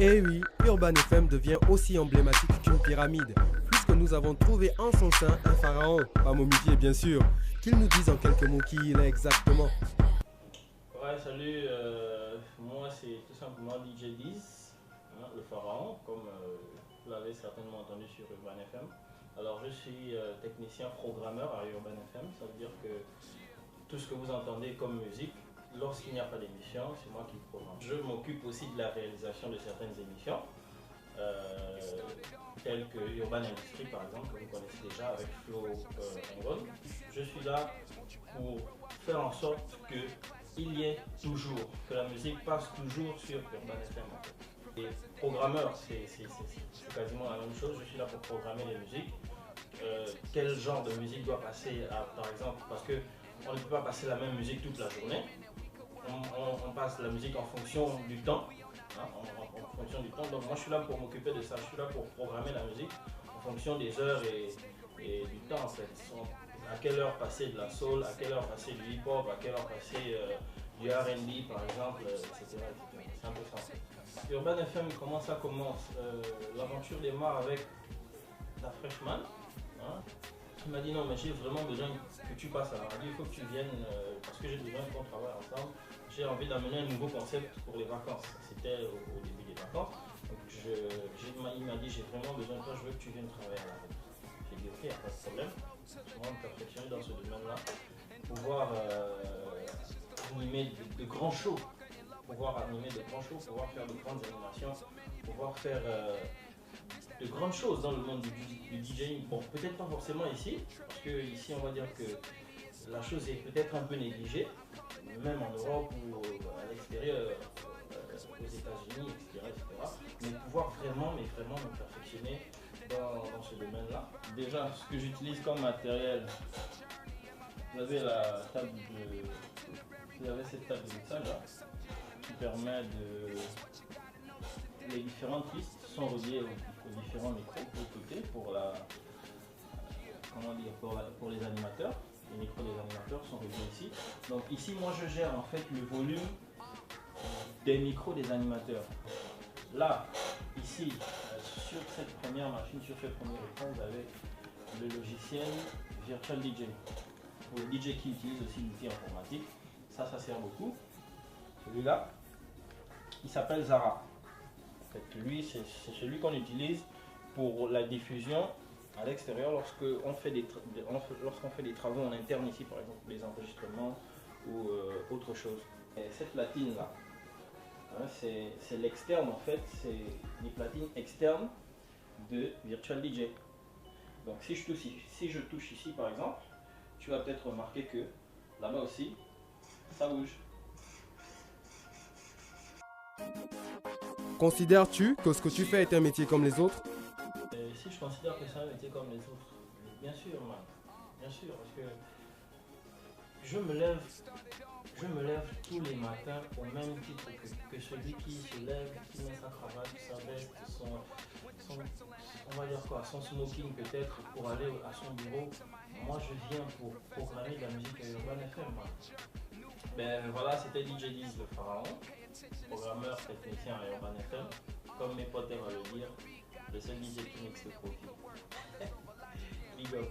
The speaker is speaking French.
Et oui, Urban FM devient aussi emblématique qu'une pyramide, puisque nous avons trouvé en son sein un pharaon, pas momifié bien sûr, qu'il nous dise en quelques mots qui il est exactement. Ouais, salut, moi c'est tout simplement DJ Diz, hein, le pharaon, comme vous l'avez certainement entendu sur Urban FM. Alors je suis technicien programmeur à Urban FM, ça veut dire que tout ce que vous entendez comme musique, lorsqu'il n'y a pas d'émission, c'est moi qui programme. Je m'occupe aussi de la réalisation de certaines émissions, telles que Urban Industry par exemple, que vous connaissez déjà avec Flo Engon. Je suis là pour faire en sorte qu'il y ait toujours, que la musique passe toujours sur Urban FM. Et programmeur, c'est quasiment la même chose, je suis là pour programmer les musiques. Quel genre de musique doit passer, par exemple, parce que on ne peut pas passer la même musique toute la journée. On passe la musique en fonction du temps, hein, en fonction du temps. Donc moi je suis là pour m'occuper de ça, je suis là pour programmer la musique en fonction des heures et du temps en fait. À quelle heure passer de la soul, à quelle heure passer du hip-hop, à quelle heure passer du R&B par exemple, etc. C'est un peu ça. Urban FM, comment ça commence? L'aventure démarre avec la freshman. Hein. Il m'a dit non mais j'ai vraiment besoin que tu passes à la radio, il faut que tu viennes parce que j'ai besoin qu'on travaille ensemble. J'ai envie d'amener un nouveau concept pour les vacances. C'était au début des vacances. Donc il m'a dit j'ai vraiment besoin de toi, je veux que tu viennes travailler à la radio. J'ai dit ok, il n'y a pas de problème. Je suis vraiment perfectionné dans ce domaine-là. Pouvoir animer de grands shows. Pouvoir animer de grands shows, pouvoir faire de grandes animations, pouvoir faire de grandes choses dans le monde du DJing. Bon, peut-être pas forcément ici, parce que ici on va dire que la chose est peut-être un peu négligée, même en Europe ou à l'extérieur, aux États-Unis, etc., mais pouvoir vraiment me perfectionner dans ce domaine-là. Déjà, ce que j'utilise comme matériel, vous avez la table vous avez cette table de mixage là, qui permet de... Les différentes pistes sont reliées aux différents micros de côté pour pour les animateurs. Les micros des animateurs sont reliés ici. Donc ici, moi, je gère en fait le volume des micros des animateurs. Là, ici, sur cette première machine, sur ce premier écran, vous avez le logiciel Virtual DJ. Pour les DJ qui utilisent aussi l'outil informatique, ça sert beaucoup. Celui-là, il s'appelle Zara. Lui, c'est celui qu'on utilise pour la diffusion à l'extérieur lorsqu'on fait des travaux en interne ici, par exemple des enregistrements ou autre chose. Et cette platine là, hein, c'est l'externe en fait, c'est les platines externes de Virtual DJ. Donc si je touche ici par exemple, tu vas peut-être remarquer que là-bas aussi, ça bouge. Considères-tu que ce que tu fais est un métier comme les autres? Si je considère que c'est un métier comme les autres, bien sûr, man. Bien sûr, parce que je me lève tous les matins au même titre que celui qui se lève, qui met sa cravate, sa veste, on va dire quoi, son smoking peut-être pour aller à son bureau. Moi je viens pour programmer de la musique à Urban FM. Man. Ben voilà, c'était DJ Diz le pharaon, programmeur technicien à Urban FM, comme mes potes aiment à le dire, le seul DJ qui mixe le profil. Big up.